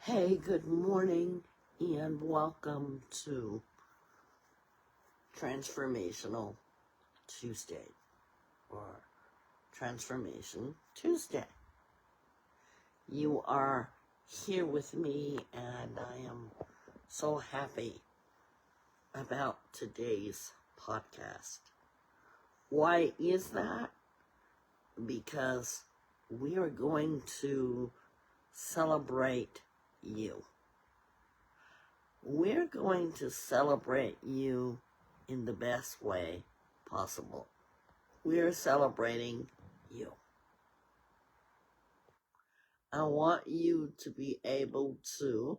Hey, good morning, and welcome to Transformational Tuesday, or Transformation Tuesday. You are here with me, and I am so happy about today's podcast. Why is that? Because we are going to celebrate you. We're going to celebrate you in the best way possible. We're celebrating you. I want you to be able to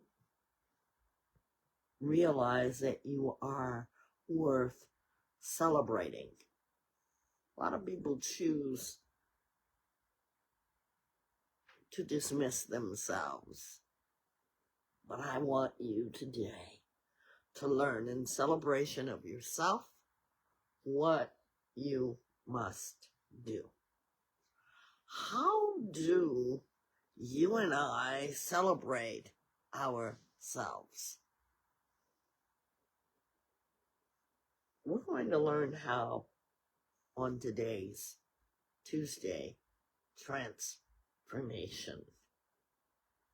realize that you are worth celebrating. A lot of people choose to dismiss themselves, but I want you today to learn in celebration of yourself what you must do. How do you and I celebrate ourselves? We're going to learn how on today's Tuesday transformation.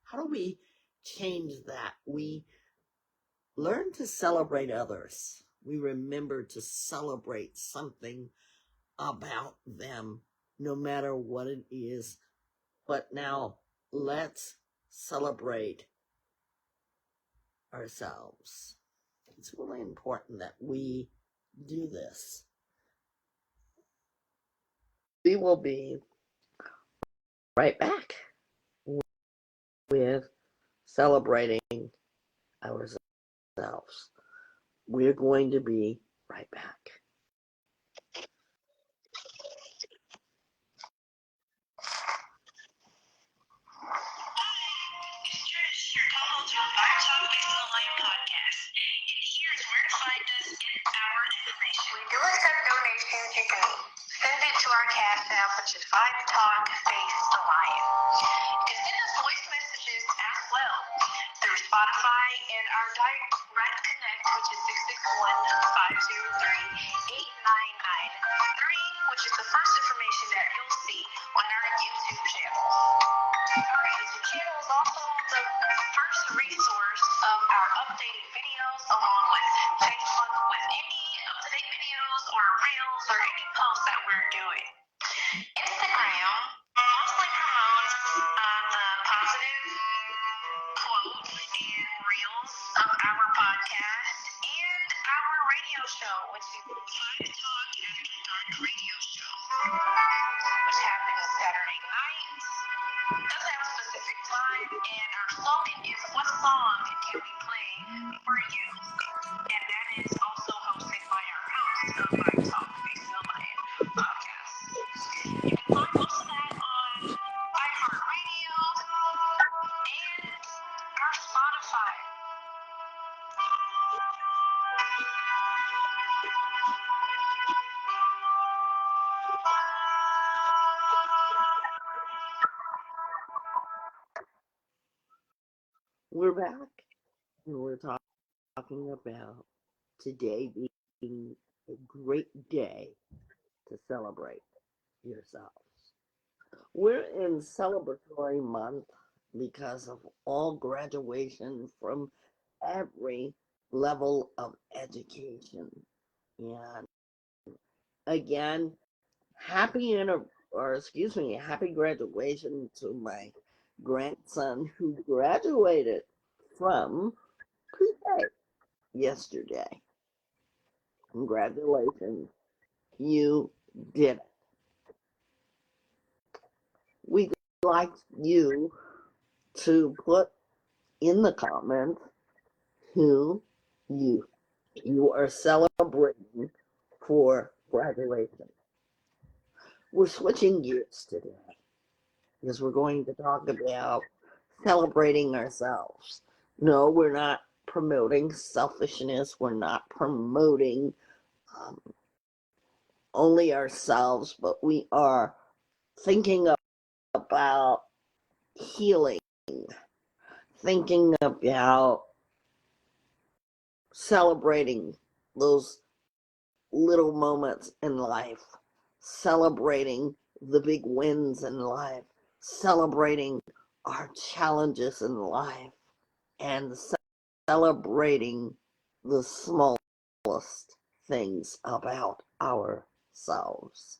How do we change that? We learn to celebrate others. We remember to celebrate something about them, no matter what it is. But now let's celebrate ourselves. It's really important that we do this. We will be right back with celebrating ourselves. We're going to be right back. Your co-host of vibetalkfacingthelionpodcast. And here's where to find us and our information. We do accept donations. You can send it to our Cashapp, which is vibetalkfacethelion. You can send us voice messages as well through Spotify and our direct connect, which is 661-503-8993, which is the first information that you'll see on our YouTube channel. Our YouTube channel is also the first resource of our updated videos, along with Facebook with any up-to-date videos or reels or any posts that we're doing. Instagram mostly promotes the positive quotes and reels of our podcast and our radio show, which is Vibe Talk After Dark Radio Show, which happens Saturday nights. Doesn't have a specific time, and our slogan is "What song can we play for you?" And that is also hosted by our host of Vibe Talk Facing the Lion podcast. You can find most of that on iHeartRadio and our Spotify. We're back, and we're talking about today being a great day to celebrate yourselves. We're in celebratory month because of all graduation from every level of education. And again, happy graduation to my grandson who graduated from pre-K yesterday. Congratulations, you did it. We'd like you to put in the comments who you are celebrating for graduation. We're switching gears today because we're going to talk about celebrating ourselves. No, we're not promoting selfishness. We're not promoting only ourselves, but we are thinking about healing, thinking about celebrating those little moments in life, celebrating the big wins in life, celebrating our challenges in life, and celebrating the smallest things about ourselves.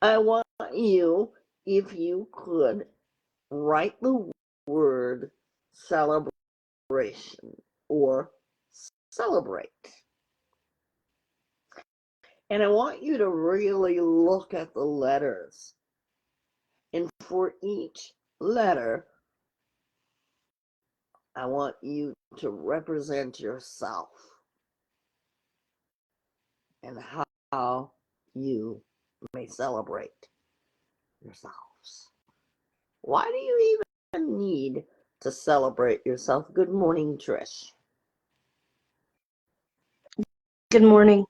I want you, if you could, write the word celebration or celebrate. And I want you to really look at the letters. And for each letter, I want you to represent yourself and how you may celebrate yourselves. Why do you even need to celebrate yourself? Good morning, Trish. Good morning.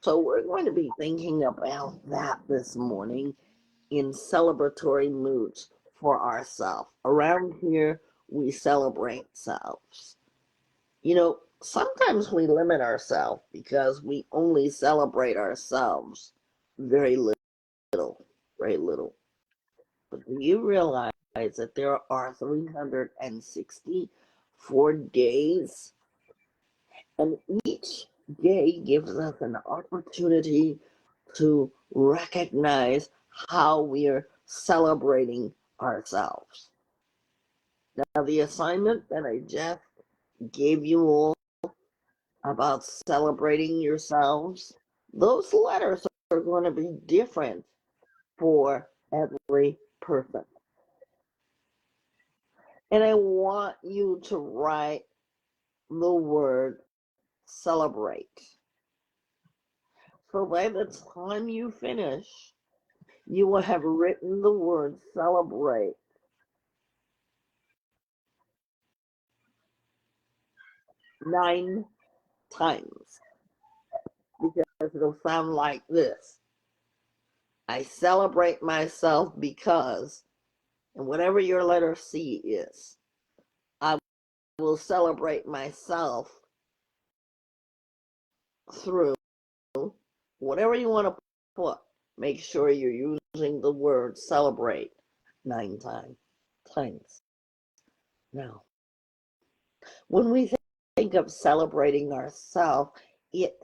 So we're going to be thinking about that this morning in celebratory moods for ourselves. Around here, we celebrate selves. You know, sometimes we limit ourselves because we only celebrate ourselves very little, very little. But do you realize that there are 364 days, and each day gives us an opportunity to recognize how we're celebrating ourselves. Now, the assignment that I just gave you all about celebrating yourselves, those letters are going to be different for every person. And I want you to write the word celebrate. So by the time you finish, you will have written the word celebrate 9 times, because it'll sound like this. I celebrate myself because, and whatever your letter C is, I will celebrate myself through, whatever you want to put. Make sure you're using the word celebrate 9 times. Now, when we think of celebrating ourselves, it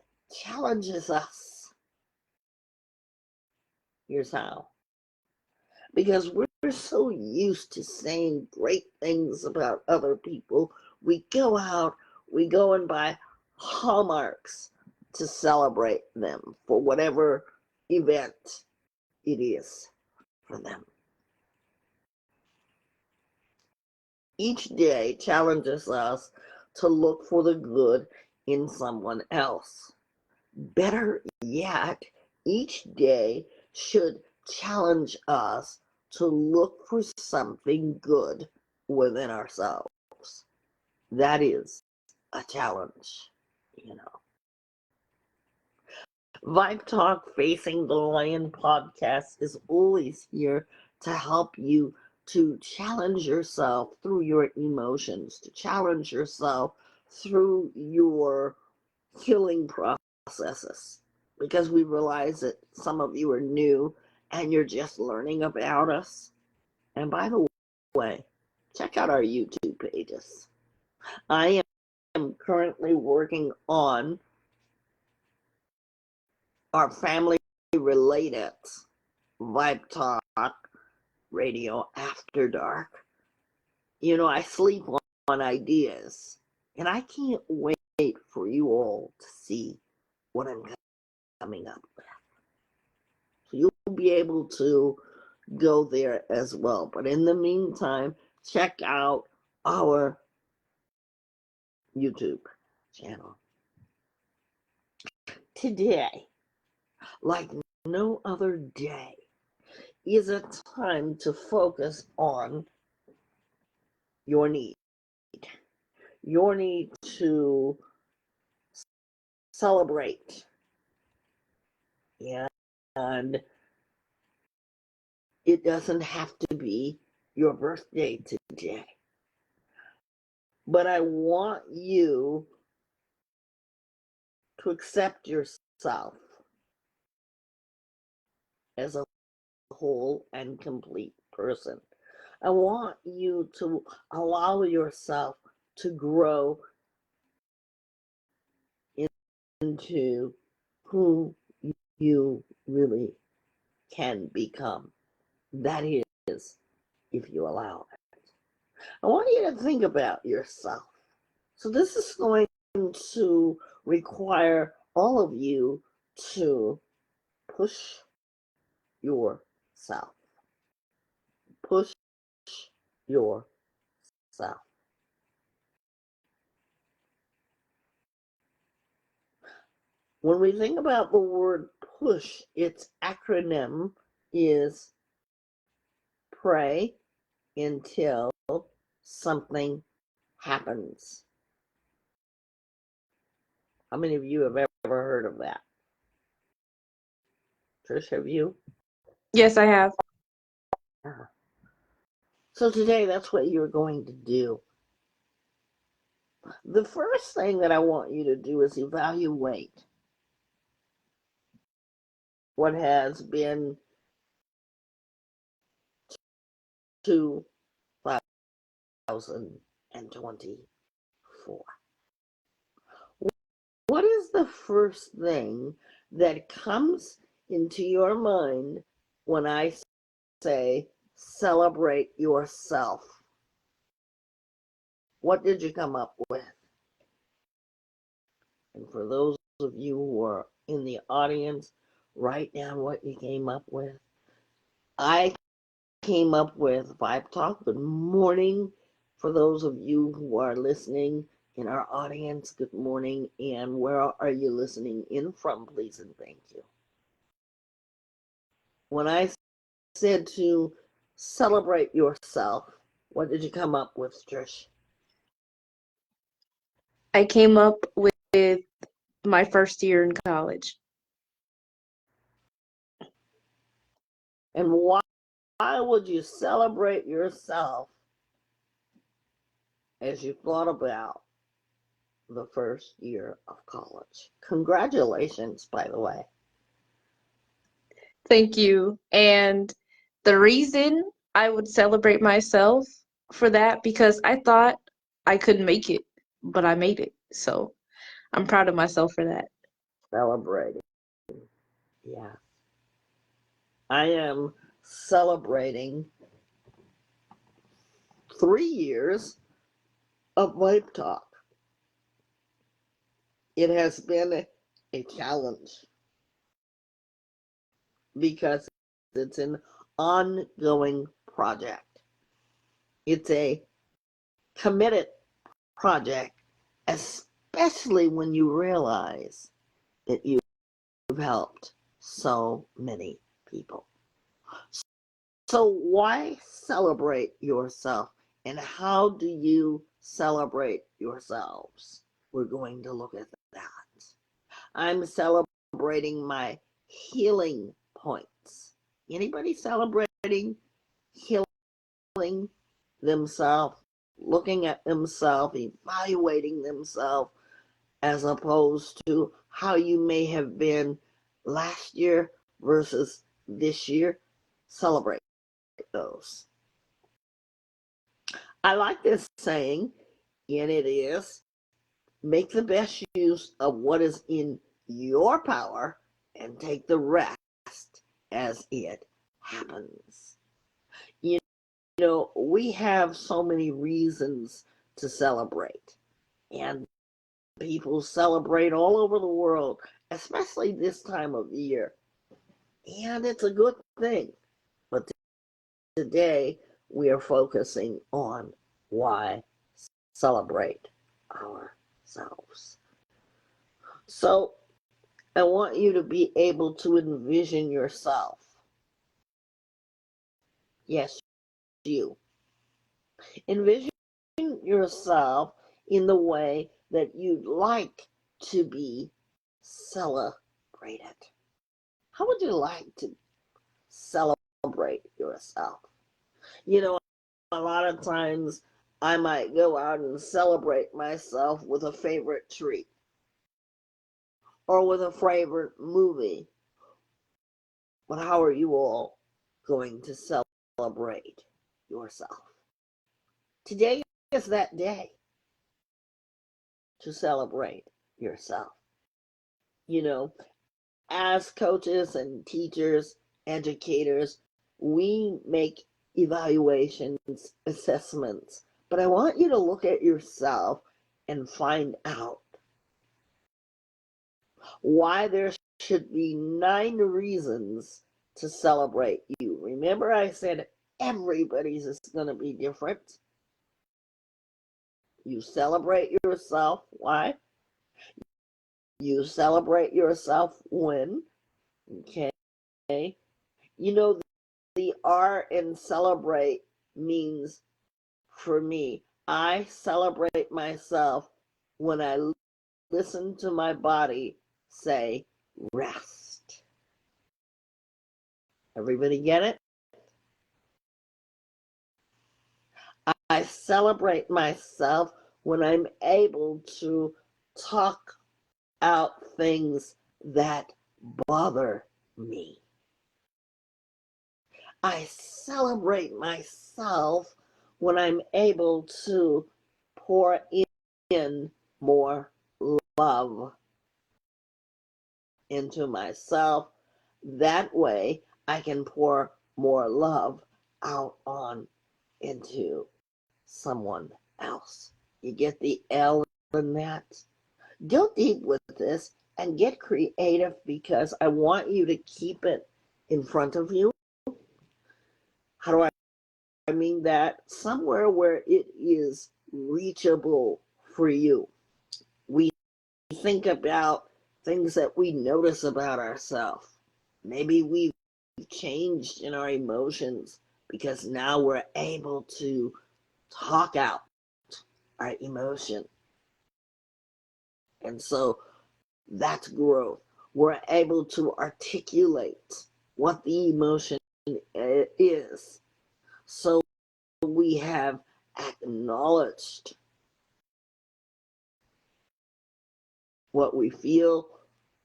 challenges us. Here's how. Because we're so used to saying great things about other people, we go out, we go and buy hallmarks to celebrate them for whatever event it is for them. Each day challenges us to look for the good in someone else. Better yet, each day should challenge us to look for something good within ourselves. That is a challenge, you know. Vibe Talk Facing the Lion podcast is always here to help you to challenge yourself through your emotions, to challenge yourself through your healing processes. Because we realize that some of you are new and you're just learning about us. And by the way, check out our YouTube pages. I am currently working on our family related Vibe Talk Radio After Dark. You know, I sleep on ideas, and I can't wait for you all to see what I'm coming up with. So you'll be able to go there as well. But in the meantime, check out our YouTube channel. Today, like no other day, is a time to focus on your need. Your need to celebrate. And it doesn't have to be your birthday today. But I want you to accept yourself as a whole and complete person. I want you to allow yourself to grow into who you really can become. That is, if you allow it. I want you to think about yourself. So this is going to require all of you to push yourself. Push yourself. When we think about the word push, its acronym is pray until something happens. How many of you have ever heard of that? Trish, have you? Yes, I have. So today, that's what you're going to do. The first thing that I want you to do is evaluate what has been 2024. What is the first thing that comes into your mind when I say celebrate yourself? What did you come up with? And for those of you who are in the audience, write down what you came up with. I came up with Vibe Talk. Good morning. For those of you who are listening in our audience, good morning. And where are you listening in from, please and thank you. When I said to celebrate yourself, what did you come up with, Trish? I came up with my first year in college. And why would you celebrate yourself as you thought about the first year of college? Congratulations, by the way. Thank you. And the reason I would celebrate myself for that, because I thought I couldn't make it, but I made it. So I'm proud of myself for that. Celebrating. Yeah. I am celebrating 3 years of Vibe Talk. It has been a challenge because it's an ongoing project. It's a committed project, especially when you realize that you've helped so many people. So why celebrate yourself, and how do you celebrate yourselves? We're going to look at that. I'm celebrating my healing points. Anybody celebrating healing themselves, looking at themselves, evaluating themselves, as opposed to how you may have been last year versus this year? Celebrate those. I like this saying, and it is, make the best use of what is in your power and take the rest as it happens. You know, we have so many reasons to celebrate, and people celebrate all over the world, especially this time of year. And it's a good thing. But today we are focusing on why celebrate ourselves. So I want you to be able to envision yourself. Yes, you. Envision yourself in the way that you'd like to be celebrated. How would you like to celebrate yourself? You know, a lot of times I might go out and celebrate myself with a favorite treat or with a favorite movie. But how are you all going to celebrate yourself? Today is that day to celebrate yourself. You know, as coaches and teachers, educators, we make evaluations, assessments, but I want you to look at yourself and find out why there should be 9 reasons to celebrate you. Remember, I said everybody's is going to be different. You celebrate yourself. Why? You celebrate yourself when? Okay. You know, the R in celebrate means, for me, I celebrate myself when I listen to my body say rest. Everybody get it? I celebrate myself when I'm able to talk out things that bother me. I celebrate myself when I'm able to pour in more love into myself. That way I can pour more love out on into someone else. You get the L in that? Go deep with this and get creative, because I want you to keep it in front of you. How do I mean that? Somewhere where it is reachable for you. We think about things that we notice about ourselves. Maybe we've changed in our emotions because now we're able to talk out our emotion. And so that's growth. We're able to articulate what the emotion is. So we have acknowledged what we feel,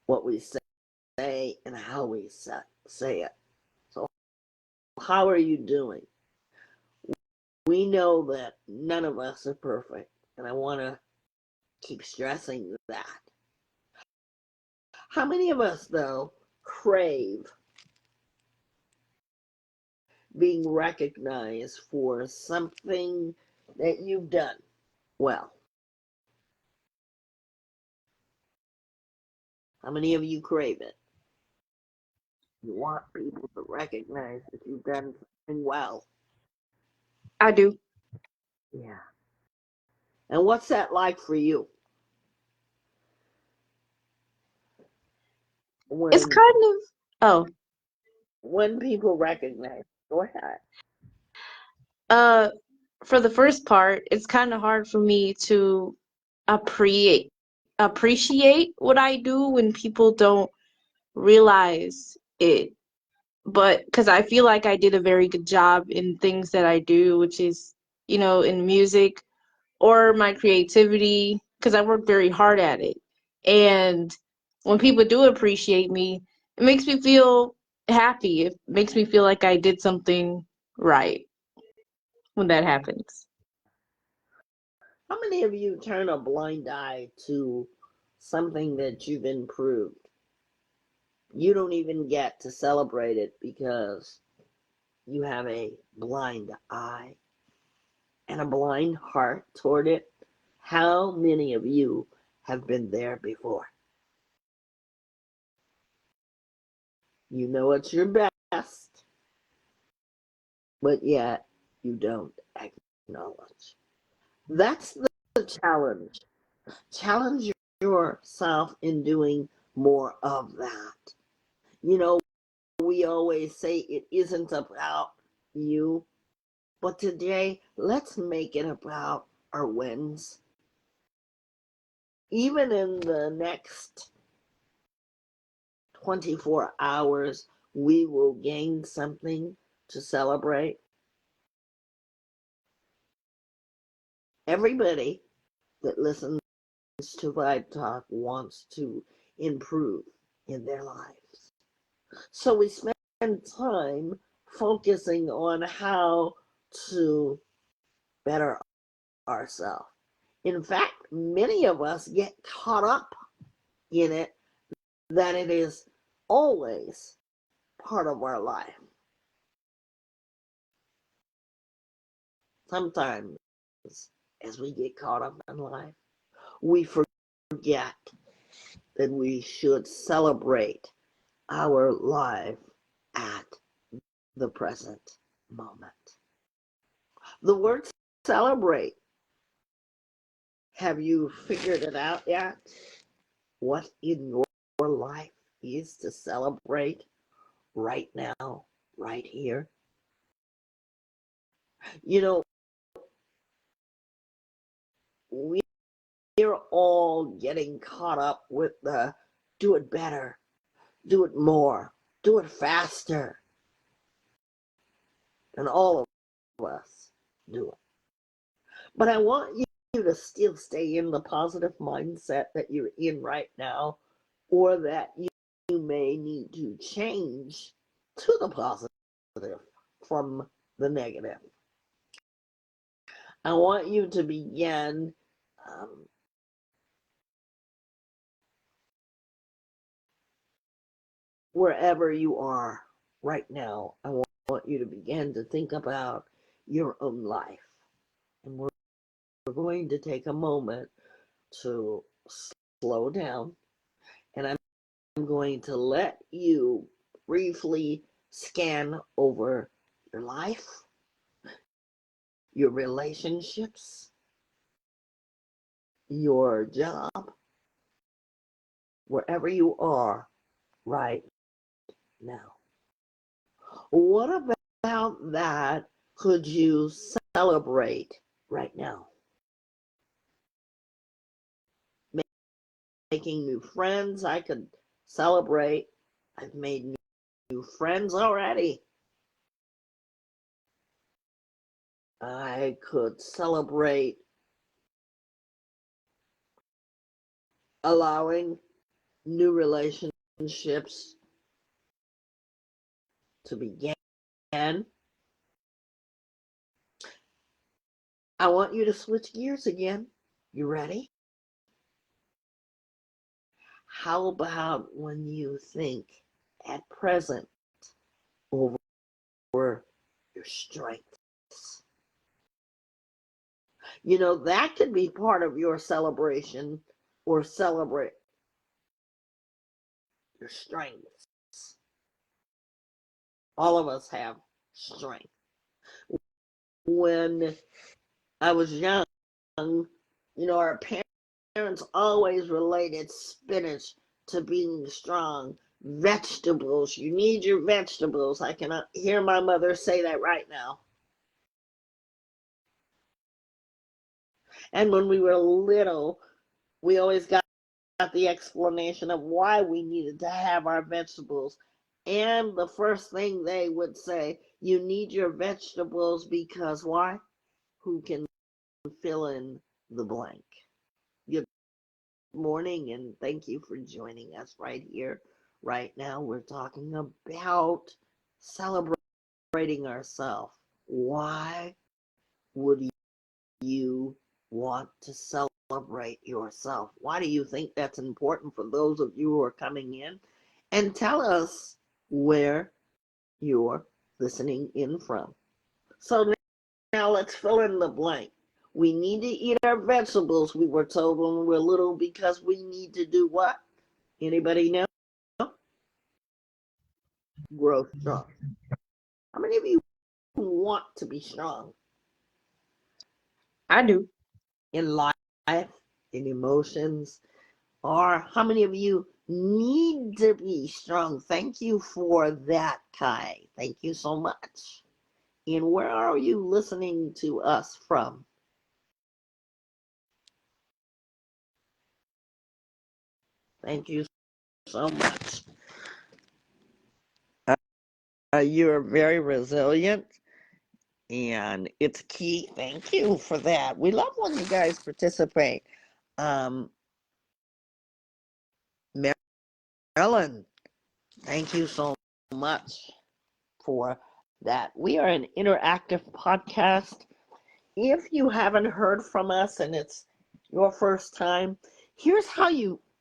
what we say, and how we say it. So how are you doing? We know that none of us are perfect, and I want to keep stressing that. How many of us, though, crave being recognized for something that you've done well? How many of you crave it? You want people to recognize that you've done something well. I do. Yeah. And what's that like for you? It's When kind of, oh, people recognize, go ahead. uh, for the first part, it's kind of hard for me to appreciate appreciate what I do when people don't realize it. But because I feel like I did a very good job in things that I do, which is, in music or my creativity, because I work very hard at it. And when people do appreciate me, it makes me feel happy. It makes me feel like I did something right when that happens. How many of you turn a blind eye to something that you've improved? You don't even get to celebrate it because you have a blind eye and a blind heart toward it. How many of you have been there before? You know it's your best, but yet you don't acknowledge. That's the challenge. Challenge yourself in doing more of that. You know, we always say it isn't about you, but today let's make it about our wins. Even in the next 24 hours, we will gain something to celebrate. Everybody that listens to Vibe Talk wants to improve in their lives. So we spend time focusing on how to better ourselves. In fact, many of us get caught up in it that it is always part of our life. Sometimes, as we get caught up in life, we forget that we should celebrate our life at the present moment. The word celebrate, have you figured it out yet? What in your life is to celebrate right now, right here? You know, we're all getting caught up with the do it better, do it more, do it faster. And all of us do it. But I want you to still stay in the positive mindset that you're in right now, or that you may need to change to the positive from the negative. I want you to begin wherever you are right now. I want you to begin to think about your own life. And we're going to take a moment to slow down, and I'm going to let you briefly scan over your life, your relationships, your job, wherever you are right now. What about that could you celebrate right now? Making new friends, I could celebrate. I've made new friends already. I could celebrate allowing new relationships to begin. I want you to switch gears again. You ready? How about when you think at present over your strengths? You know, that could be part of your celebration, or celebrate your strengths. All of us have strength. When I was young, our parents always related spinach to being strong. Vegetables, you need your vegetables. I can hear my mother say that right now. And when we were little, we always got the explanation of why we needed to have our vegetables. And the first thing they would say, you need your vegetables because why? Who can fill in the blank? Good morning, and thank you for joining us right here, right now. We're talking about celebrating ourselves. Why would you want to celebrate yourself? Why do you think that's important for those of you who are coming in? And tell us where you're listening in from. So now let's fill in the blank. We need to eat our vegetables, we were told when we were little, because we need to do what? Anybody know? Grow strong. How many of you want to be strong? I do. In life, in emotions, or how many of you need to be strong? Thank you for that, Kai. Thank you so much. And where are you listening to us from? Thank you so much. You're very resilient. and it's key. Thank you for that. We love when you guys participate. Marilyn, thank you so much for that. We are an interactive podcast. If you haven't heard from us and it's your first time, here's how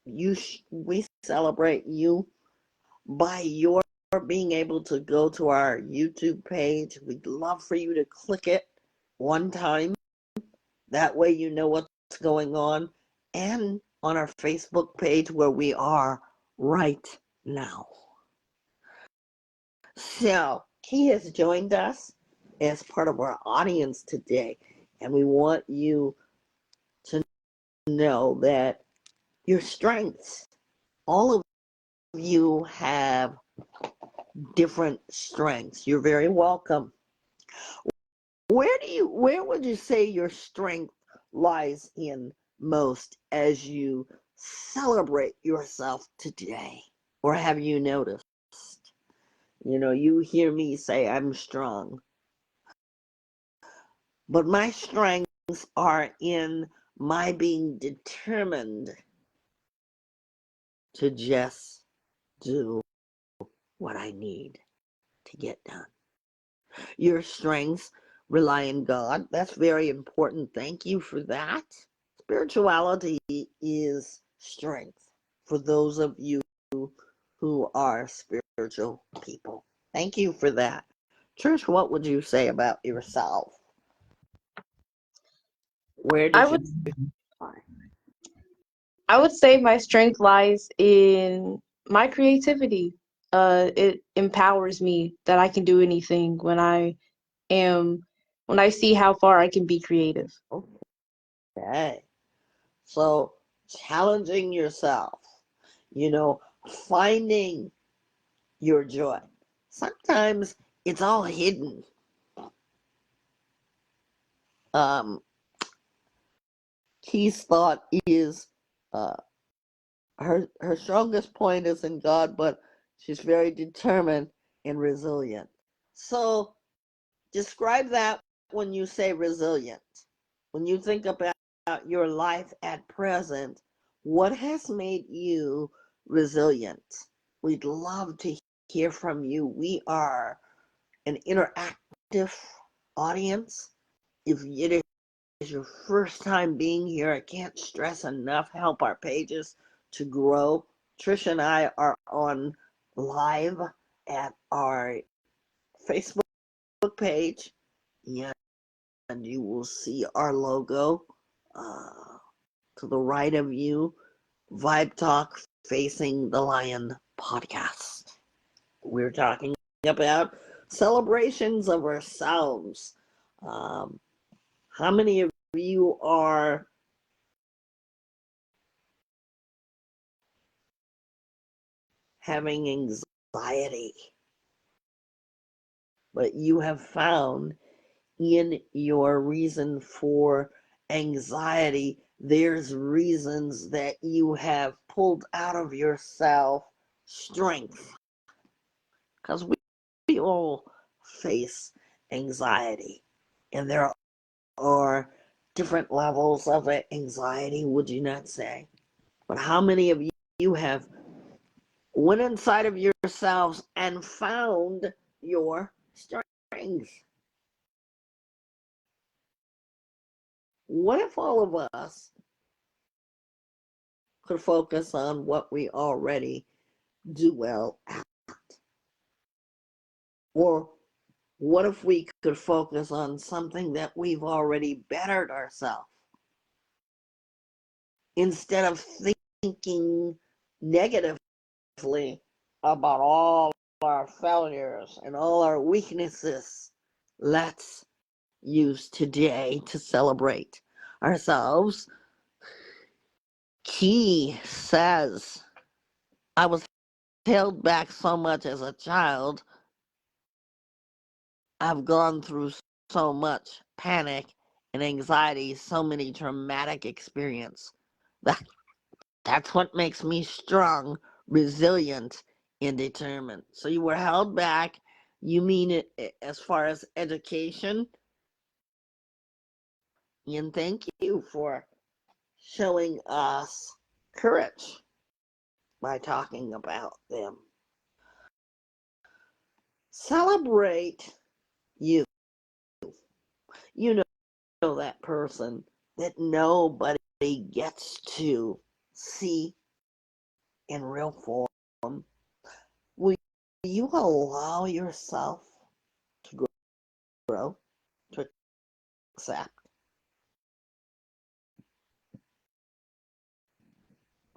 we celebrate you by your being able to go to our YouTube page. We'd love for you to click it one time. That way you know what's going on. And on our Facebook page where we are right now. So, he has joined us as part of our audience today. And we want you to know that your strengths, all of you have different strengths. You're very welcome. Where would you say your strength lies in most as you celebrate yourself today? Or have you noticed? You hear me say I'm strong. But my strengths are in my being determined to just do what I need to get done. Your strengths rely on God. That's very important. Thank you for that. Spirituality is strength for those of you who are spiritual people. Thank you for that. Trish, what would you say about yourself? Where I does would you lie? I would say my strength lies in my creativity. It empowers me that I can do anything am when I see how far I can be creative. Okay. So challenging yourself, you know, finding your joy. Sometimes it's all hidden. Um, Key's thought is uh, her strongest point is in God, but she's very determined and resilient. So describe that when you say resilient. When you think about your life at present, what has made you resilient? We'd love to hear from you. We are an interactive audience. If it is your first time being here, I can't stress enough, help our pages to grow. Trish and I are on live at our Facebook page, and you will see our logo to the right of you, Vibe Talk Facing the Lion podcast. We're talking about celebrations of ourselves. How many of you are having anxiety, but you have found in your reason for anxiety, there's reasons that you have pulled out of yourself strength? Because we all face anxiety, and there are different levels of anxiety, would you not say? But how many of you have went inside of yourselves and found your strengths? What if all of us could focus on what we already do well at? Or what if we could focus on something that we've already bettered ourselves instead of thinking negatively about all our failures and all our weaknesses? Let's use today to celebrate ourselves. Key says, I was held back so much as a child. I've gone through so much panic and anxiety, so many traumatic experiences. That, that's what makes me strong, resilient, and determined. So you were held back. You mean it as far as education? And thank you for showing us courage by talking about them. Celebrate you. You know that person that nobody gets to see in real form. Will you allow yourself to grow, to accept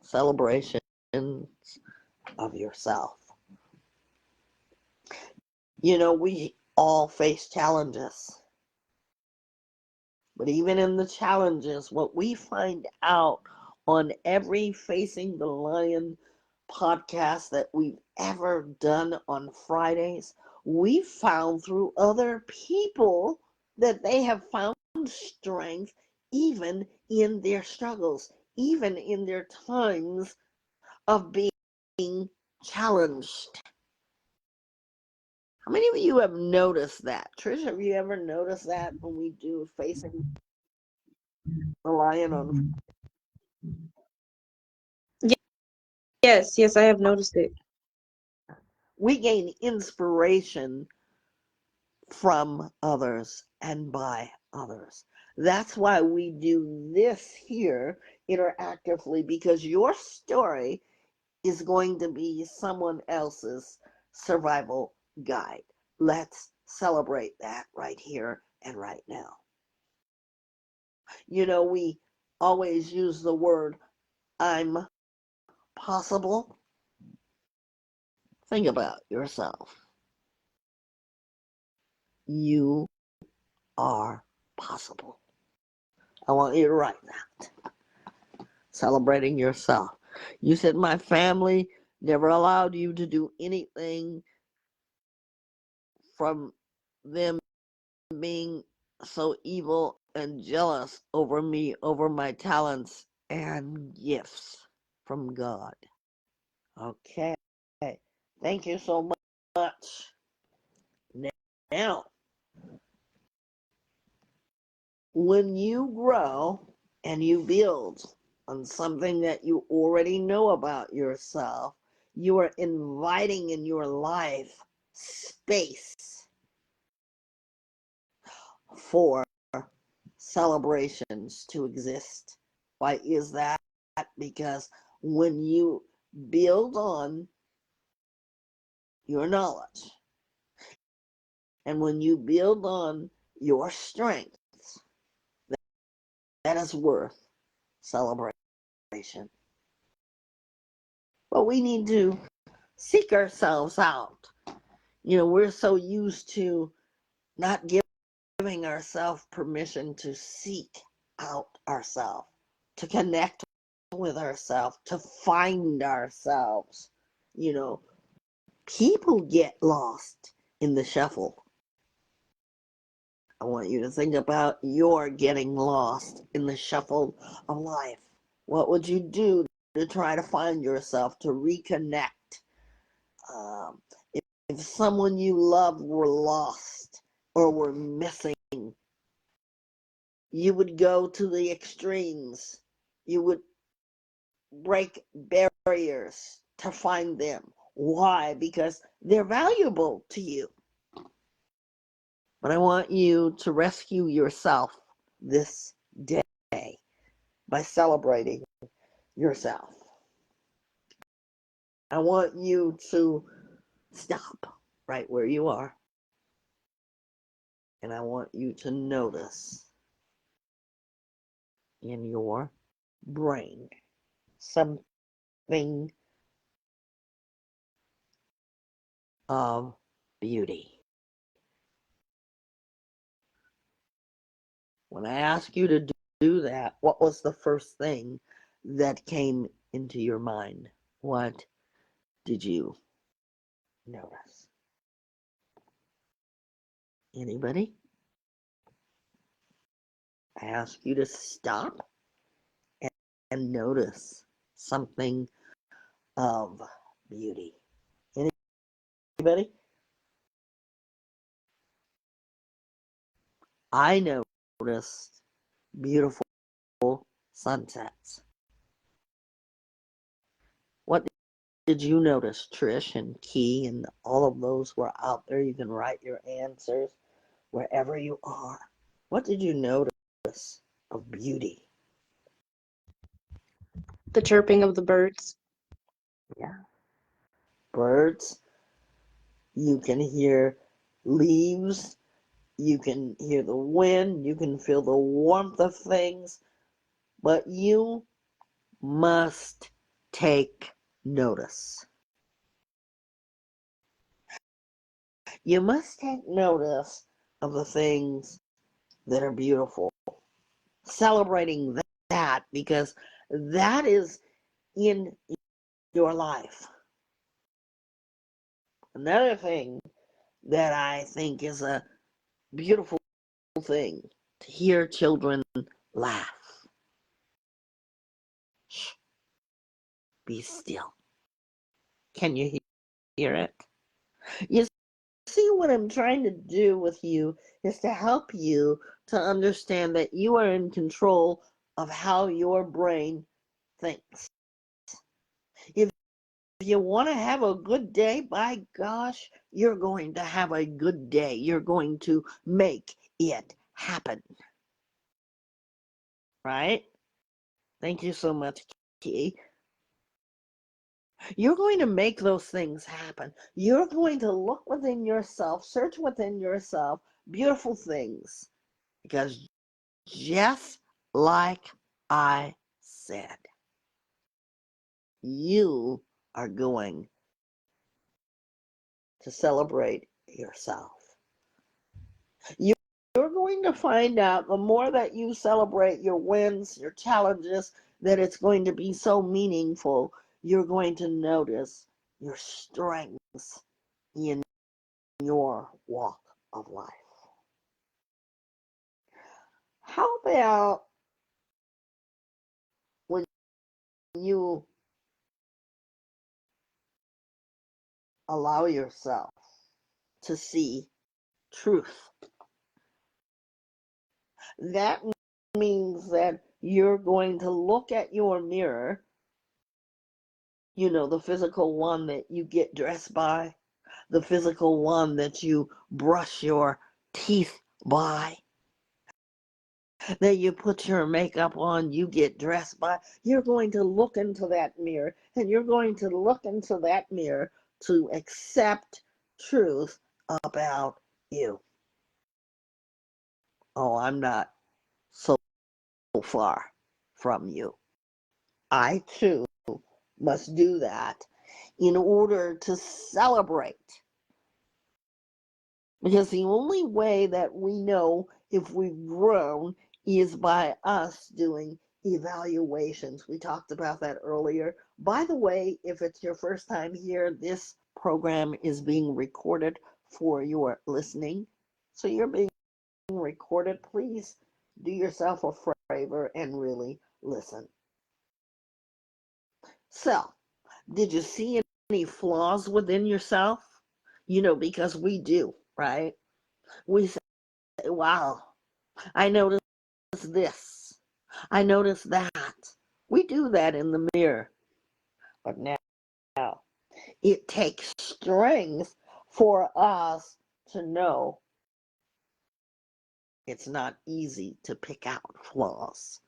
celebrations of yourself? You know, we all face challenges. But even in the challenges, what we find out on every Facing the Lion podcast that we've ever done on Fridays, we found through other people that they have found strength even in their struggles, even in their times of being challenged. How many of you have noticed that? Trish, have you ever noticed that when we do Facing the Lion on? Yes, I have noticed it. We gain inspiration from others and by others. That's why we do this here interactively, because your story is going to be someone else's survival guide. Let's celebrate that right here and right now. You know, we always use the word I'm possible. Think about yourself. You are possible. I want you to write that. Celebrating yourself. You said my family never allowed you to do anything from them being so evil and jealous over me, over my talents and gifts from God. Okay. Thank you so much. Now, when you grow and you build on something that you already know about yourself, you are inviting in your life space for celebrations to exist. Why is that? Because when you build on your knowledge and when you build on your strengths, that is worth celebration. But we need to seek ourselves out. You know, we're so used to not giving ourselves permission to seek out ourselves, to connect with ourselves, to find ourselves. You know, people get lost in the shuffle. I want you to think about your getting lost in the shuffle of life. What would you do to try to find yourself, to reconnect? Um, if someone you loved were lost or were missing, you would go to the extremes. You would break barriers to find them. Why? Because they're valuable to you. But I want you to rescue yourself this day by celebrating yourself. I want you to stop right where you are. And I want you to notice in your brain something of beauty. When I ask you to do that, what was the first thing that came into your mind? What did you notice? Anybody? I ask you to stop and notice something of beauty. Anybody? I noticed beautiful sunsets. What did you notice, Trish and Key, and all of those who are out there? You can write your answers wherever you are. What did you notice of beauty? The chirping of the birds. Yeah. Birds. You can hear leaves. You can hear the wind. You can feel the warmth of things. But you must take notice. You must take notice of the things that are beautiful. Celebrating that, because that is in your life. Another thing that I think is a beautiful thing to hear children laugh. Shh, be still. Can you hear it? You see, what I'm trying to do with you is to help you to understand that you are in control of how your brain thinks. If you want to have a good day, by gosh, you're going to have a good day. You're going to make it happen. Right? Thank you so much, Key. You're going to make those things happen. You're going to look within yourself, search within yourself, beautiful things. Because just like I said, you are going to celebrate yourself. You're going to find out the more that you celebrate your wins, your challenges, that it's going to be so meaningful. You're going to notice your strengths in your walk of life. How about when you allow yourself to see truth? That means that you're going to look at your mirror, the physical one that you get dressed by, the physical one that you brush your teeth by, that you put your makeup on, you get dressed by. You're going to look into that mirror, and you're going to look into that mirror to accept truth about you. Oh, I'm not so far from you. I too must do that in order to celebrate. Because the only way that we know if we've grown is by us doing evaluations. We talked about that earlier. By the way, if it's your first time here, this program is being recorded for your listening. So you're being recorded. Please do yourself a favor and really listen. So, did you see any flaws within yourself? Because we do, right? We say, wow, I noticed this. I noticed that. We do that in the mirror. But now, it takes strength for us to know it's not easy to pick out flaws.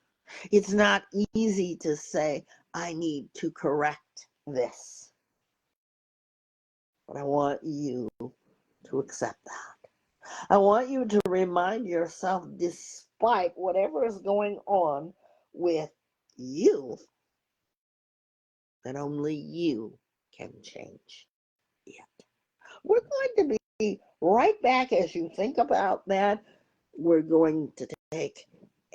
It's not easy to say, I need to correct this. But I want you to accept that. I want you to remind yourself, despite whatever is going on with you, that only you can change it. We're going to be right back as you think about that. We're going to take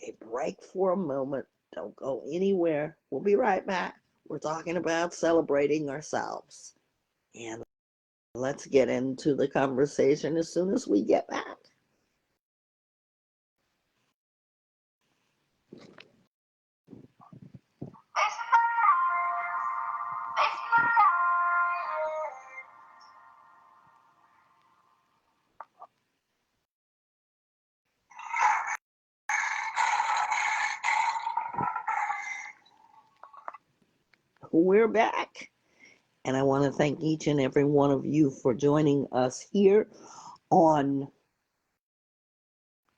a break for a moment. Don't go anywhere. We'll be right back. We're talking about celebrating ourselves. And let's get into the conversation as soon as we get back. we're back. And I want to thank each and every one of you for joining us here on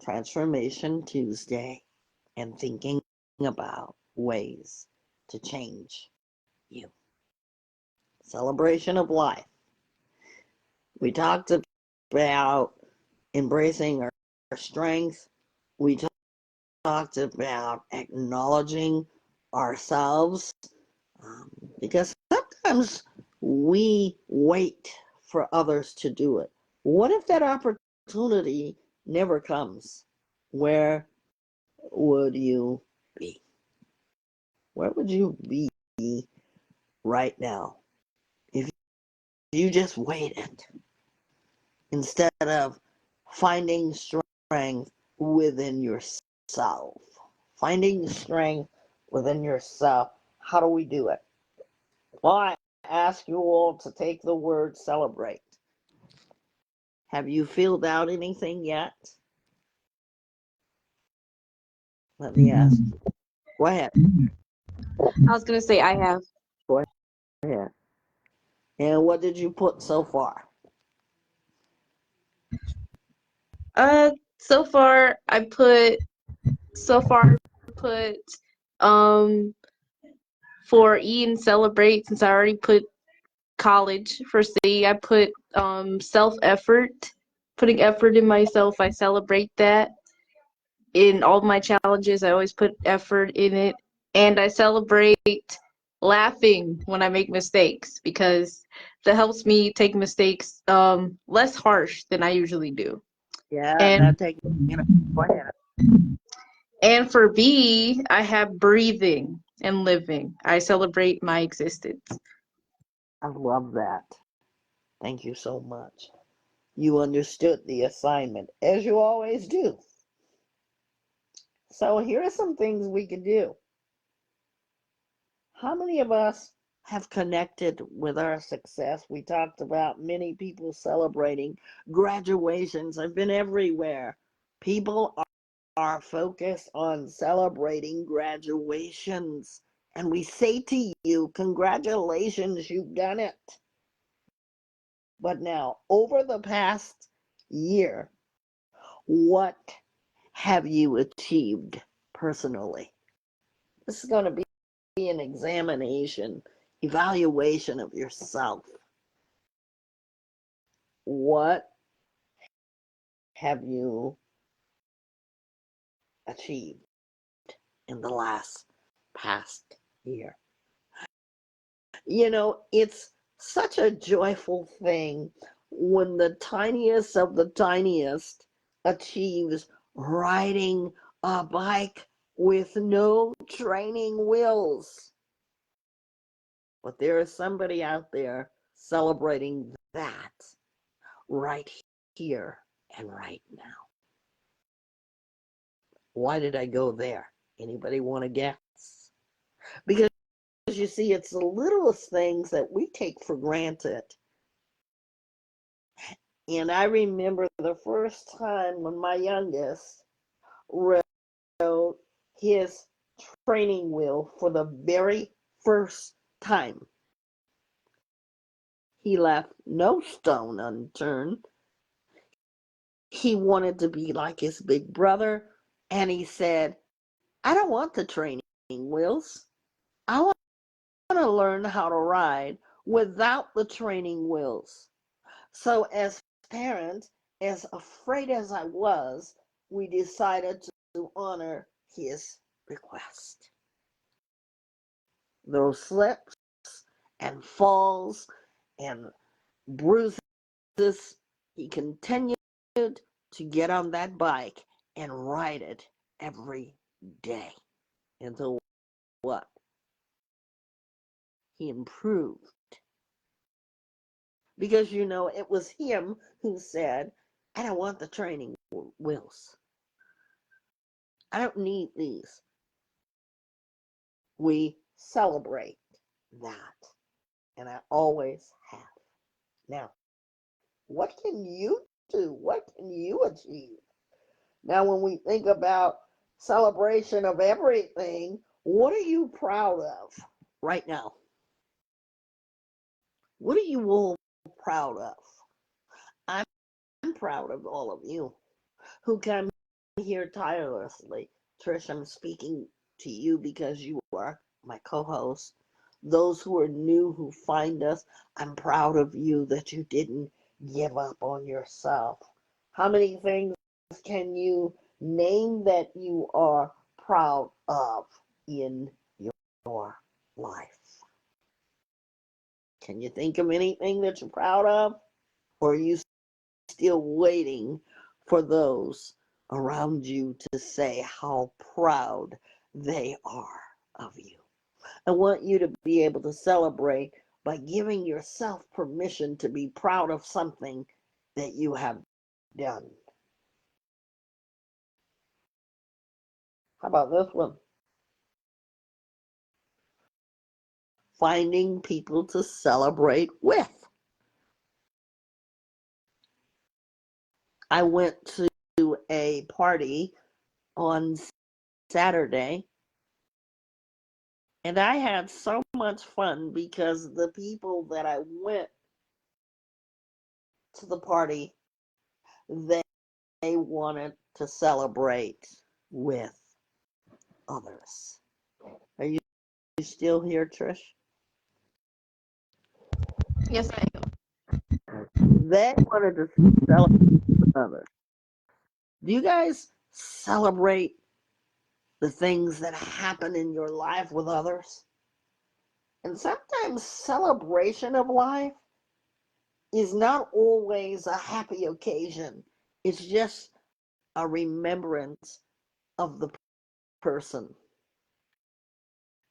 Transformation Tuesday and thinking about ways to change you. Celebration of life. We talked about embracing our strengths. We talked about acknowledging ourselves, because sometimes we wait for others to do it. What if that opportunity never comes? Where would you be? Where would you be right now if you just waited instead of finding strength within yourself? Finding strength within yourself. How do we do it? Well, I ask you all to take the word celebrate. Have you filled out anything yet? Let me ask you. Go ahead. I was gonna say I have. Go ahead. And what did you put so far? So far I put um for E and celebrate, since I already put college. For C, I put self effort, putting effort in myself. I celebrate that. In all my challenges, I always put effort in it, and I celebrate laughing when I make mistakes, because that helps me take mistakes less harsh than I usually do. Yeah, And that takes, go ahead. and for B, I have breathing and living. I celebrate my existence. I love that. Thank you so much. You understood the assignment, as you always do. So here are some things we can do. How many of us have connected with our success? We talked about many people celebrating graduations. I've been everywhere. People are focused on celebrating graduations. And we say to you, congratulations, you've done it. But now, over the past year, what have you achieved personally? This is going to be an examination, evaluation of yourself. What have you achieved in the past year? You know, it's such a joyful thing when the tiniest of the tiniest achieves riding a bike with no training wheels. But there is somebody out there celebrating that right here and right now. Why did I go there? Anybody want to guess? Because you see, it's the littlest things that we take for granted. And I remember the first time when my youngest rode his training wheel for the very first time. He left no stone unturned. He wanted to be like his big brother, and he said, I don't want the training wheels. I want to learn how to ride without the training wheels. So as parents, as afraid as I was, we decided to honor his request. Those slips and falls and bruises, he continued to get on that bike and ride it every day until what? He improved. Because, you know, it was him who said, I don't want the training wheels. I don't need these. We celebrate that. And I always have. Now, what can you do? What can you achieve? Now, when we think about celebration of everything, what are you proud of right now? What are you all proud of? I'm proud of all of you who come here tirelessly. Trish, I'm speaking to you because you are my co-host. Those who are new, who find us, I'm proud of you that you didn't give up on yourself. How many things can you name that you are proud of in your life? Can you think of anything that you're proud of? Or are you still waiting for those around you to say how proud they are of you? I want you to be able to celebrate by giving yourself permission to be proud of something that you have done. How about this one? Finding people to celebrate with. I went to a party on Saturday, and I had so much fun because the people that I went to the party, they wanted to celebrate with others. Are you still here, Trish? Yes, I am. They wanted to celebrate with others. Do you guys celebrate the things that happen in your life with others? And sometimes celebration of life is not always a happy occasion. It's just a remembrance of the person.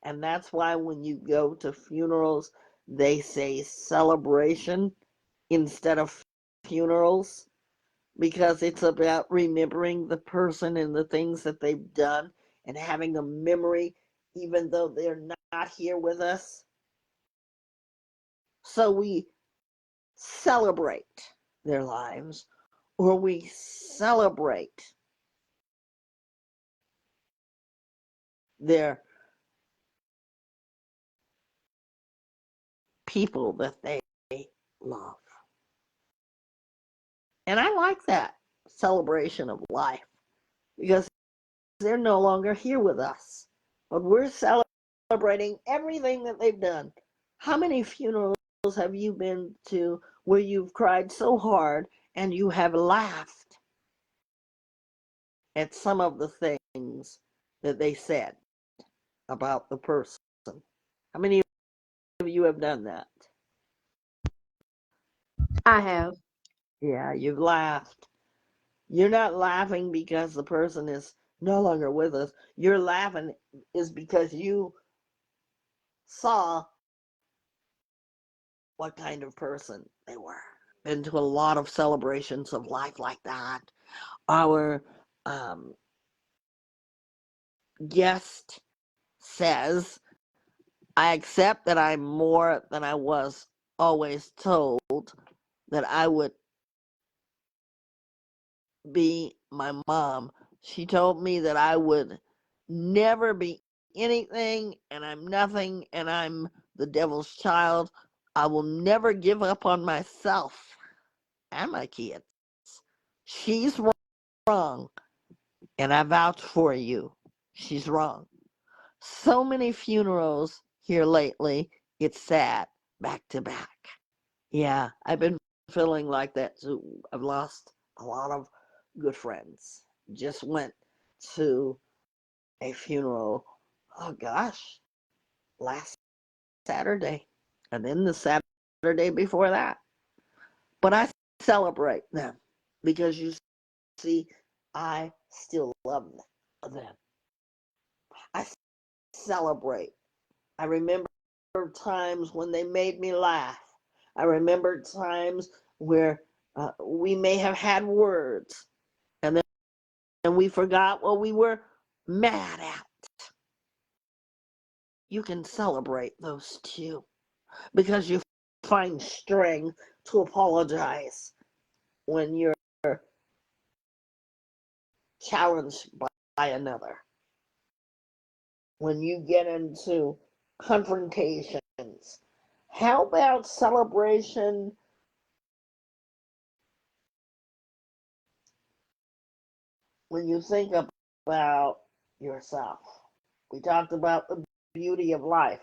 And that's why when you go to funerals, they say celebration instead of funerals, because it's about remembering the person and the things that they've done and having a memory, even though they're not here with us. So we celebrate their lives, or we celebrate their people that they love. And I like that celebration of life because they're no longer here with us. But we're celebrating everything that they've done. How many funerals have you been to where you've cried so hard and you have laughed at some of the things that they said about the person? How many of you have done that? I have. Yeah, you've laughed. You're not laughing because the person is no longer with us. You're laughing is because you saw what kind of person they were. Been to a lot of celebrations of life like that. Our guest says, I accept that I'm more than I was always told that I would be my mom. She told me that I would never be anything and I'm nothing and I'm the devil's child. I will never give up on myself and my kids. She's wrong, and I vouch for you. She's wrong. So many funerals here lately, it's sad, back to back. Yeah, I've been feeling like that too. I've lost a lot of good friends. Just went to a funeral, oh gosh, last Saturday, and then the Saturday before that. But I celebrate them because you see, I still love them. I celebrate. I remember times when they made me laugh. I remember times where we may have had words and then we forgot what we were mad at. You can celebrate those too because you find strength to apologize when you're challenged by another. When you get into confrontations, How about celebration when you think about yourself? We talked about the beauty of life.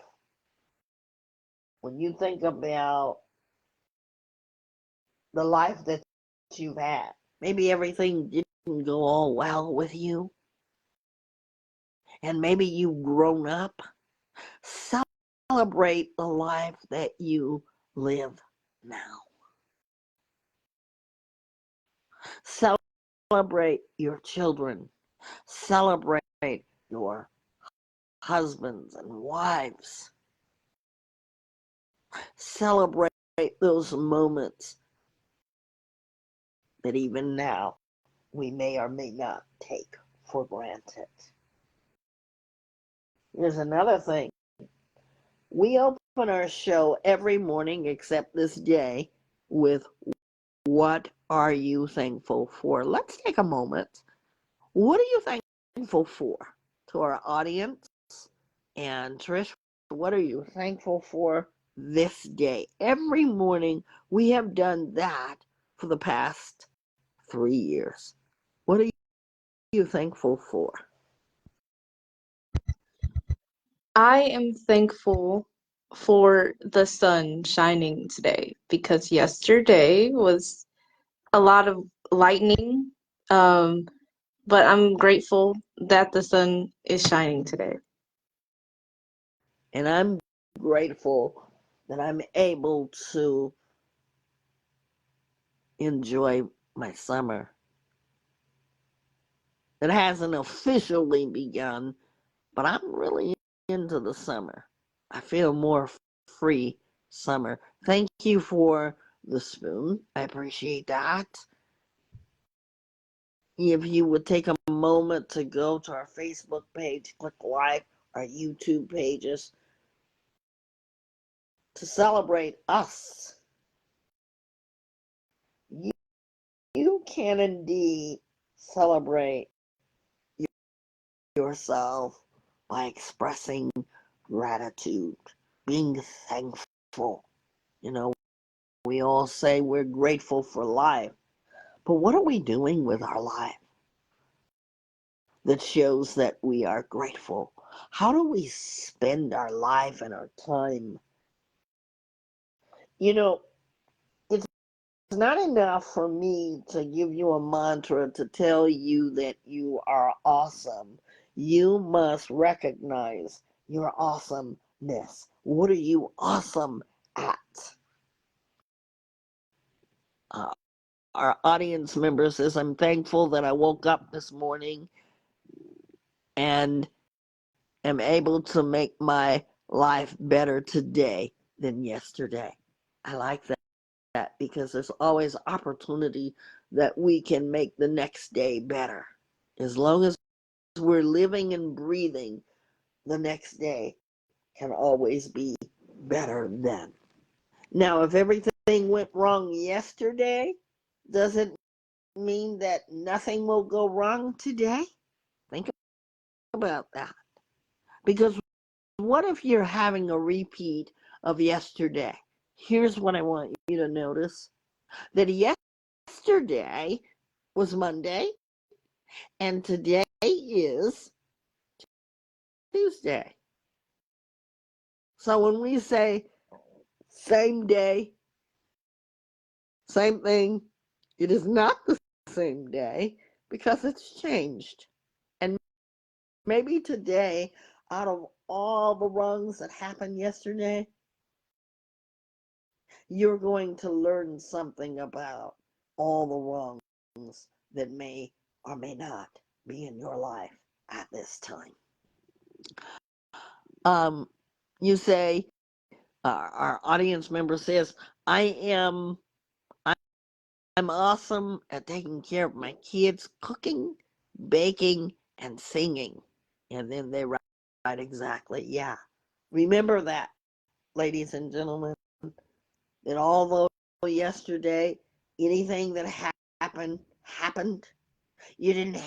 When you think about the life that you've had, maybe everything didn't go all well with you, and maybe you've grown up. Celebrate the life that you live now. Celebrate your children. Celebrate your husbands and wives. Celebrate those moments that even now we may or may not take for granted. Here's another thing. We open our show every morning except this day with what are you thankful for? Let's take a moment. What are you thankful for? To our audience, and Trish, what are you thankful for this day? Every morning we have done that for the past 3 years. What are you thankful for? I am thankful for the sun shining today because yesterday was a lot of lightning. But I'm grateful that the sun is shining today. And I'm grateful that I'm able to enjoy my summer. It hasn't officially begun, but I'm really into the summer. I feel more free summer. Thank you for the spoon. I appreciate that. If you would take a moment to go to our Facebook page, click like, our YouTube pages to celebrate us. You can indeed celebrate yourself by expressing gratitude, being thankful. You know, we all say we're grateful for life, but what are we doing with our life that shows that we are grateful? How do we spend our life and our time? You know, it's not enough for me to give you a mantra to tell you that you are awesome. You must recognize your awesomeness. What are you awesome at? Uh, our audience member says, I'm thankful that I woke up this morning and am able to make my life better today than yesterday. I like that because there's always opportunity that we can make the next day better. As long as we're living and breathing, the next day can always be better than. Now, if everything went wrong yesterday, does it mean that nothing will go wrong today? Think about that. Because what if you're having a repeat of yesterday? Here's what I want you to notice. That yesterday was Monday and today is Tuesday. So when we say same day, same thing, it is not the same day because it's changed. And maybe today, out of all the wrongs that happened yesterday, you're going to learn something about all the wrongs that may or may not be in your life at this time. You say, our audience member says, I'm awesome at taking care of my kids, cooking, baking, and singing. And then they write exactly, yeah. Remember that, ladies and gentlemen, that although yesterday anything that happened, you didn't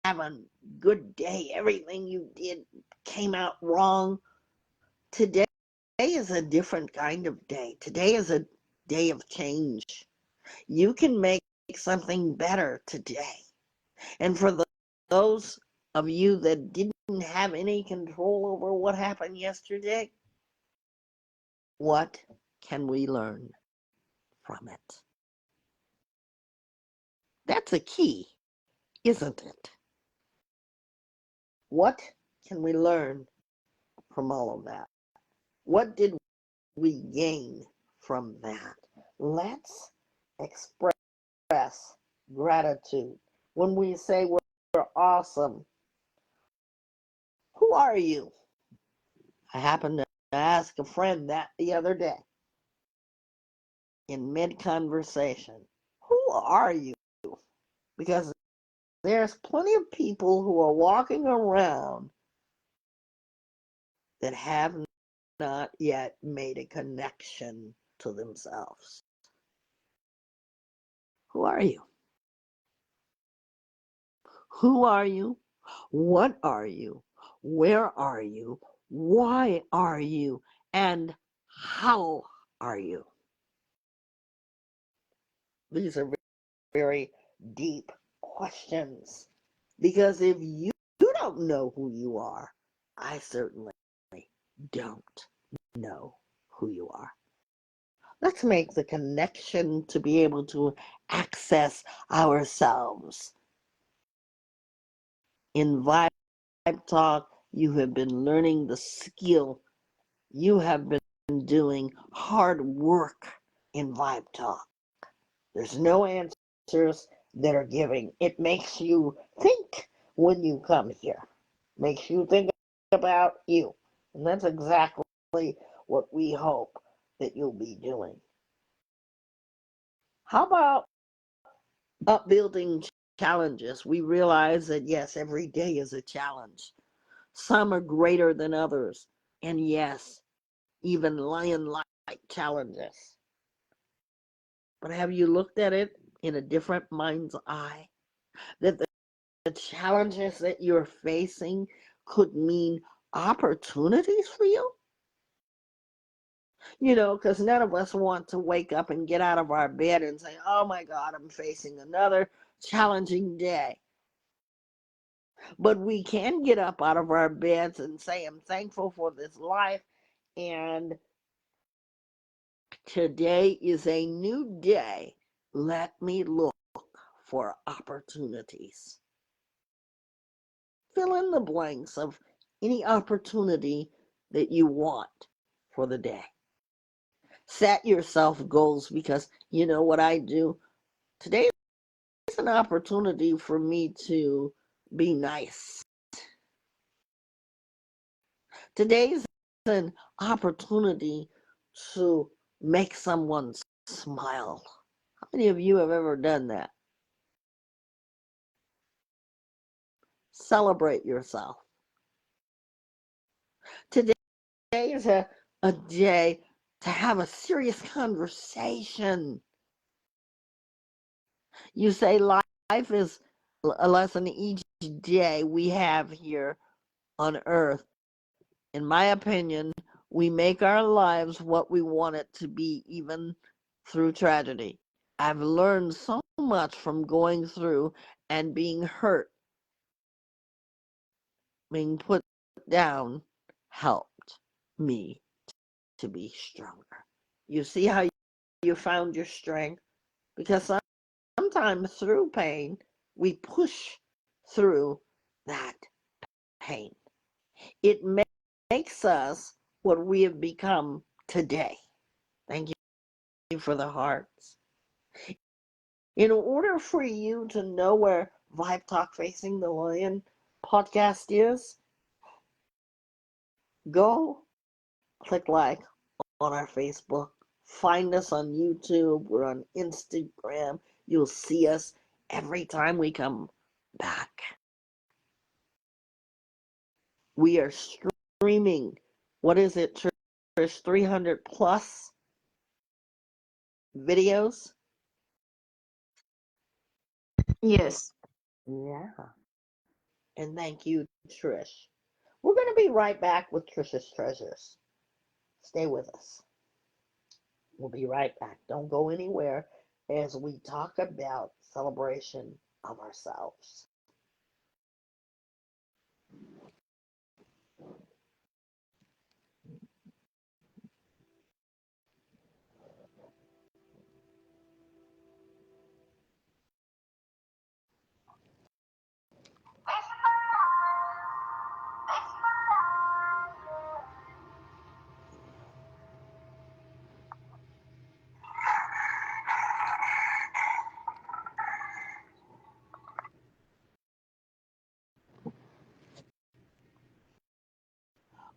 have a good day, everything you did came out wrong. Today is a different kind of day. Today is a day of change. You can make something better today. And for those of you that didn't have any control over what happened yesterday, what can we learn from it? That's a key, isn't it? What can we learn from all of that? What did we gain from that? Let's express gratitude. When we say we're awesome, who are you? I happened to ask a friend that the other day in mid-conversation. Who are you? Because there's plenty of people who are walking around that have not yet made a connection to themselves. Who are you? Who are you? What are you? Where are you? Why are you? And how are you? These are very deep questions. Because if you don't know who you are, I certainly don't know who you are. Let's make the connection to be able to access ourselves. In Vibe Talk, you have been learning the skill. You have been doing hard work in Vibe Talk. There's no answers that are giving. It makes you think when you come here. Makes you think about you. And that's exactly what we hope that you'll be doing. How about upbuilding challenges? We realize that yes, every day is a challenge. Some are greater than others. And yes, even lion-like challenges. But have you looked at it in a different mind's eye? That the challenges that you're facing could mean opportunities for you? You know, because none of us want to wake up and get out of our bed and say, oh my God, I'm facing another challenging day. But we can get up out of our beds and say, I'm thankful for this life, and today is a new day. Let me look for opportunities. Fill in the blanks of any opportunity that you want for the day. Set yourself goals, because you know what I do? Today is an opportunity for me to be nice. Today's an opportunity to make someone smile. How many of you have ever done that? Celebrate yourself. Today is a day to have a serious conversation. You say life is a lesson each day we have here on earth. In my opinion, we make our lives what we want it to be, even through tragedy. I've learned so much from going through and being hurt. Being put down helped me to be stronger. You see how you found your strength? Because sometimes through pain, we push through that pain. It makes us what we have become today. Thank you for the hearts. In order for you to know where Vibe Talk Facing the Lion podcast is, go click like on our Facebook. Find us on YouTube. We're on Instagram. You'll see us every time we come back. We are streaming. What is it, Trish? 300 plus videos? Yes. Yeah. And thank you, Trish. We're going to be right back with Trish's Treasures. Stay with us. We'll be right back. Don't go anywhere as we talk about celebration of ourselves.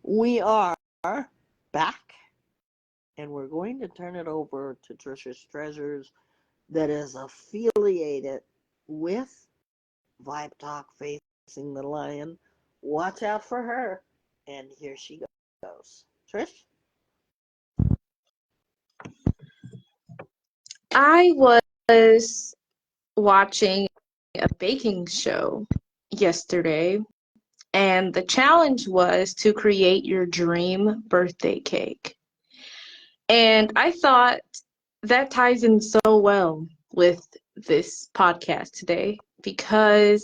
We are back, and we're going to turn it over to Trisha's Treasures, that is affiliated with Vibe Talk Facing the Lion. Watch out for her. And here she goes. Trish? I was watching a baking show yesterday, and the challenge was to create your dream birthday cake. And I thought that ties in so well with this podcast today because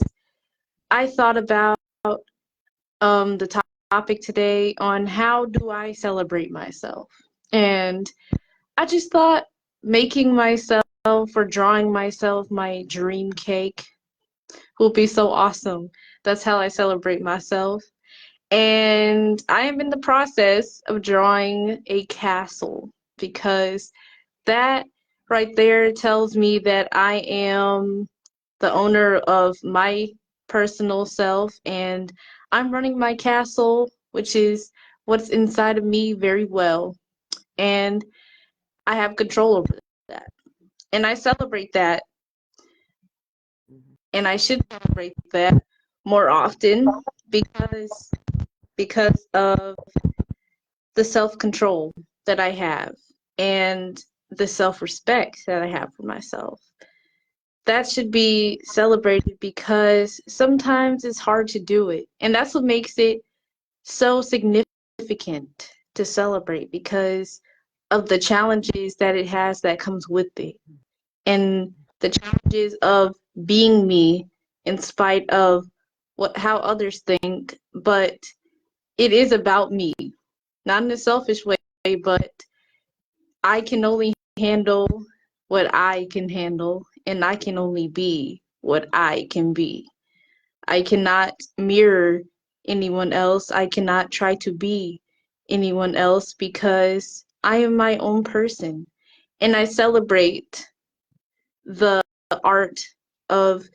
I thought about the topic today on how do I celebrate myself. And I just thought making myself or drawing myself my dream cake will be so awesome. That's how I celebrate myself. And I am in the process of drawing a castle because that right there tells me that I am the owner of my personal self and I'm running my castle, which is what's inside of me, very well. And I have control over that. And I celebrate that. And I should celebrate that more often because of the self-control that I have and the self-respect that I have for myself. That should be celebrated because sometimes it's hard to do it. And that's what makes it so significant to celebrate because of the challenges that it has that comes with it. And the challenges of being me in spite of how others think, but it is about me, not in a selfish way, but I can only handle what I can handle, and I can only be what I can be. I cannot mirror anyone else. I cannot try to be anyone else because I am my own person. And I celebrate the art of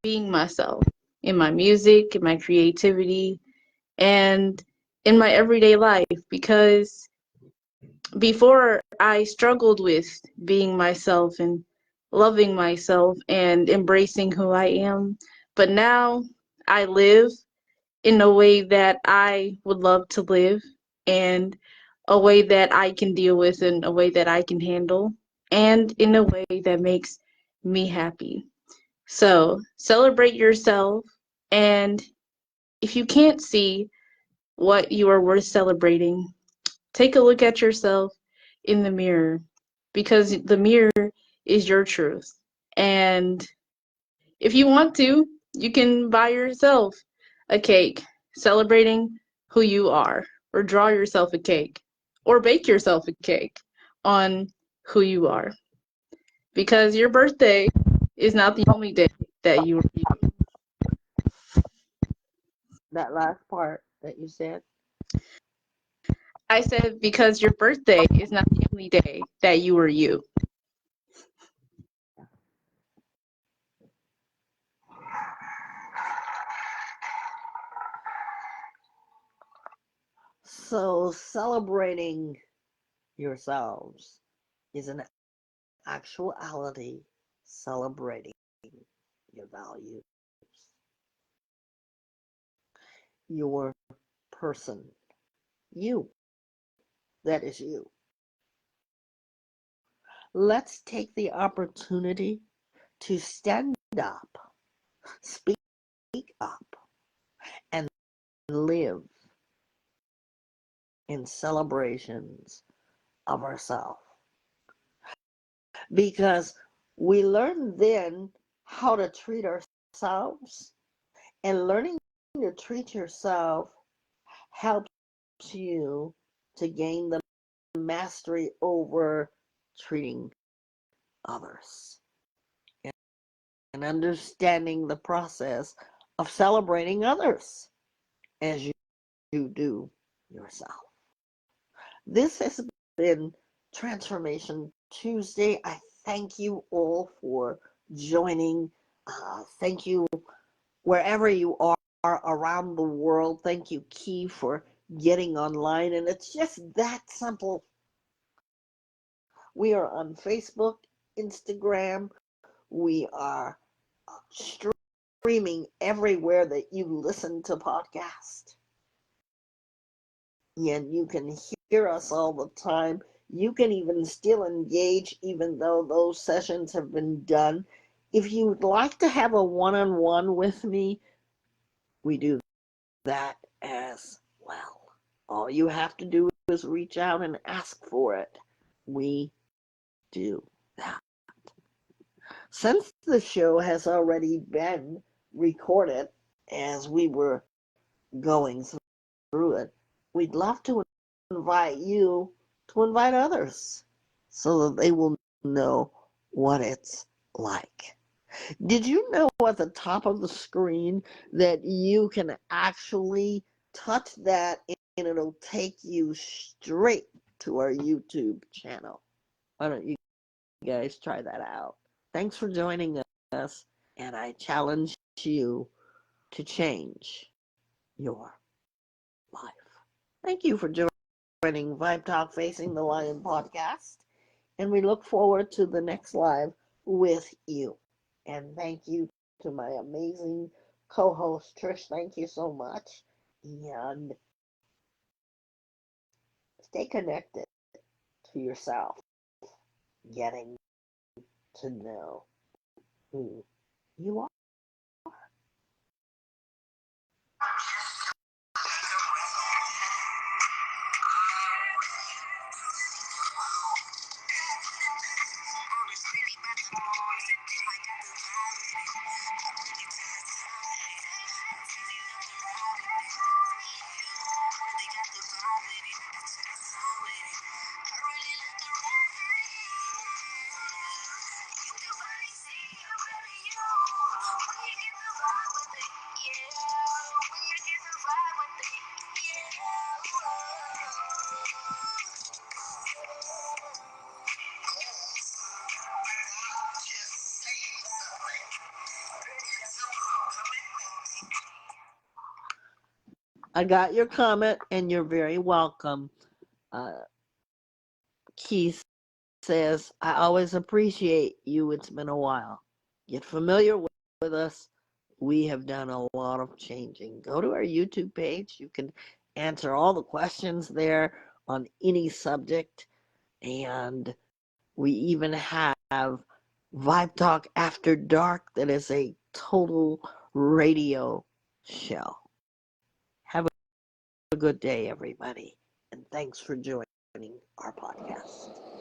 being myself in my music, in my creativity, and in my everyday life because before I struggled with being myself and loving myself and embracing who I am. But now I live in a way that I would love to live and a way that I can deal with and a way that I can handle and in a way that makes me happy. So celebrate yourself, and if you can't see what you are worth celebrating, take a look at yourself in the mirror because the mirror is your truth. And if you want to, you can buy yourself a cake celebrating who you are, or draw yourself a cake, or bake yourself a cake on who you are. Because your birthday is not the only day that you are you. That last part that you said. I said because your birthday is not the only day that you are you. So celebrating yourselves is an actuality celebrating your values, your person, you. That is you. Let's take the opportunity to stand up, speak up, and live and celebrations of ourselves. Because we learn then how to treat ourselves, and learning to treat yourself helps you to gain the mastery over treating others and understanding the process of celebrating others as you do yourself. This has been Transformation Tuesday. I thank you all for joining. Thank you wherever you are around the world. Thank you, Key, for getting online. And it's just that simple. We are on Facebook, Instagram. We are streaming everywhere that you listen to podcasts. And you can hear us all the time. You can even still engage even though those sessions have been done. If you'd like to have a one-on-one with me, we do that as well. All you have to do is reach out and ask for it. We do that. Since the show has already been recorded as we were going through it, we'd love to invite you to invite others so that they will know what it's like. Did you know at the top of the screen that you can actually touch that and it'll take you straight to our YouTube channel? Why don't you guys try that out? Thanks for joining us, and I challenge you to change your life. Thank you for joining Vibe Talk Facing the Lion podcast, and we look forward to the next live with you. And thank you to my amazing co-host Trish. Thank you so much, and stay connected to yourself, getting to know who you are. I got your comment, and you're very welcome. Keith says, I always appreciate you. It's been a while. Get familiar with us. We have done a lot of changing. Go to our YouTube page. You can answer all the questions there on any subject. And we even have Vibe Talk After Dark, that is a total radio show. Have a good day, everybody. And thanks for joining our podcast.